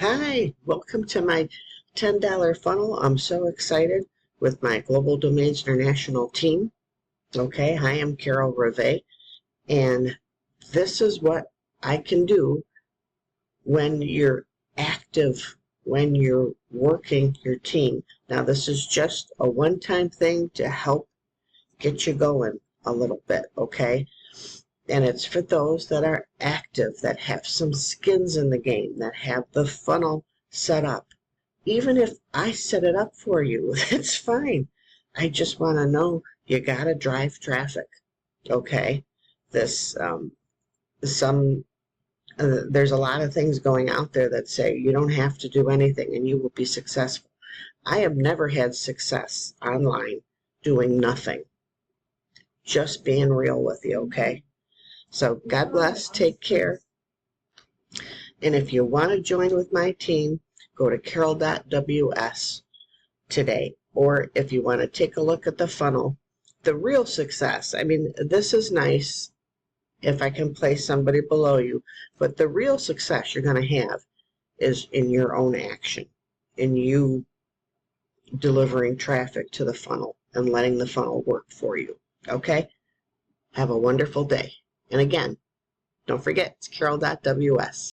Hi, welcome to my $10 funnel. I'm so excited with my Global Domains International team. Okay, hi, I'm Rivet, and this is what I can do when you're active, when you're working your team. Now, this is just a one-time thing to help get you going a little bit, okay? And it's for those that are active, that have some skins in the game, that have the funnel set up. Even if I set it up for you, that's fine. I just want to know you got to drive traffic, okay? This, there's a lot of things going out there that say you don't have to do anything and you will be successful. I have never had success online doing nothing. Just being real with you, okay? So God bless, take care. And if you want to join with my team, go to carol.ws today. Or if you want to take a look at the funnel, the real success, I mean, this is nice if I can place somebody below you, but the real success you're going to have is in your own action, in you delivering traffic to the funnel and letting the funnel work for you. Okay? Have a wonderful day. And again, don't forget, it's carol.ws.